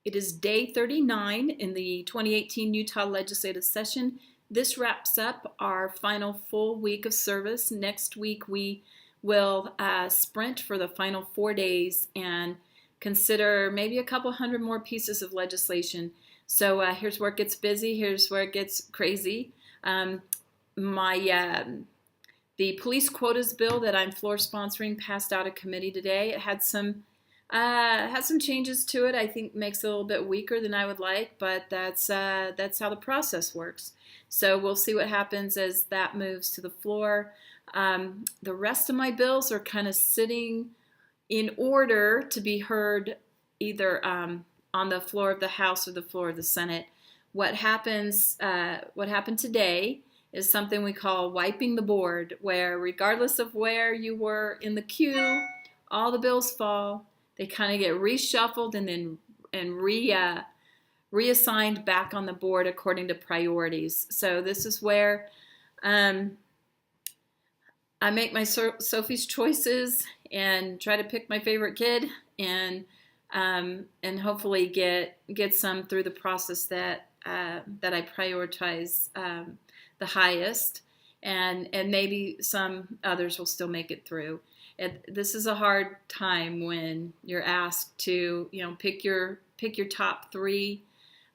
It is day 39 in the 2018 Utah legislative session. This wraps up our final full week of service. Next week we will sprint for the final 4 days and consider maybe a couple hundred more pieces of legislation. So here's where it gets busy. Here's where it gets crazy. The police quotas bill that I'm floor sponsoring passed out of committee today. It had some changes to it. I think makes it a little bit weaker than I would like, but that's how the process works. So we'll see what happens as that moves to the floor. The rest of my bills are kind of sitting in order to be heard either on the floor of the House or the floor of the Senate. What happened today is something we call wiping the board, where regardless of where you were in the queue, all the bills fall. They kind of get reshuffled and reassigned back on the board according to priorities. So this is where I make my Sophie's choices and try to pick my favorite kid and hopefully get some through the process that I prioritize the highest, and maybe some others will still make it through. This is a hard time when you're asked to, pick your top three,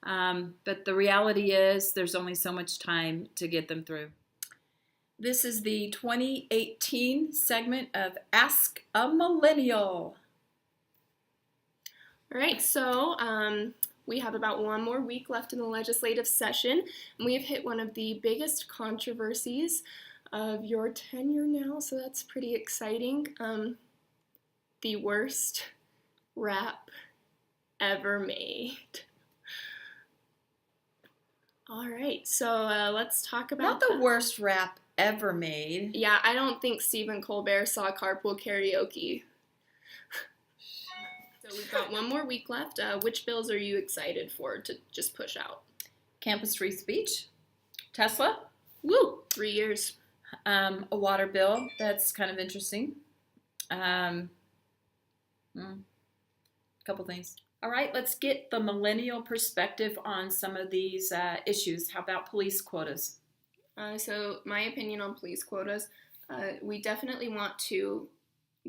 but the reality is there's only so much time to get them through. This is the 2018 segment of Ask a Millennial. All right, so we have about one more week left in the legislative session, and we have hit one of the biggest controversies of your tenure now, so that's pretty exciting. The worst rap ever made. All right, so let's talk about Not the worst rap ever made. Yeah, I don't think Stephen Colbert saw Carpool Karaoke. So we've got one more week left. Which bills are you excited for to just push out? Campus free speech, Tesla, woo, 3 years. A water bill, that's kind of interesting. Couple things. All right, let's get the millennial perspective on some of these issues. How about police quotas? So my opinion on police quotas, we definitely want to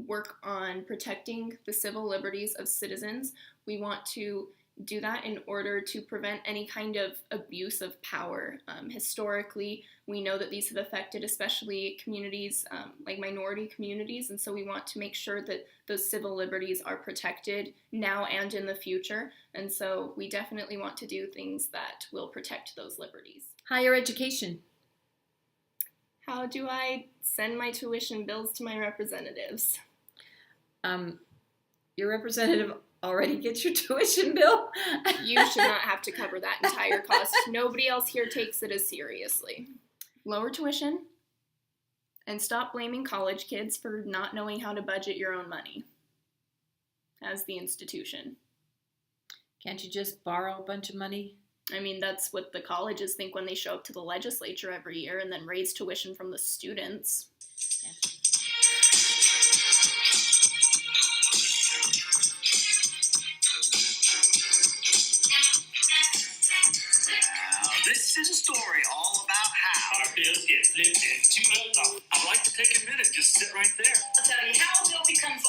work on protecting the civil liberties of citizens. We want to do that in order to prevent any kind of abuse of power. Historically, we know that these have affected especially communities like minority communities, and so we want to make sure that those civil liberties are protected now and in the future, and so we definitely want to do things that will protect those liberties. Higher education. How do I send my tuition bills to my representatives? Your representative already gets your tuition bill? You should not have to cover that entire cost. Nobody else here takes it as seriously. Lower tuition and stop blaming college kids for not knowing how to budget your own money as the institution. Can't you just borrow a bunch of money? I mean, that's what the colleges think when they show up to the legislature every year and then raise tuition from the students. Yeah. This is a story all about how our bills get flipped into the law. I'd like to take a minute, just sit right there. I'll tell you how a bill becomes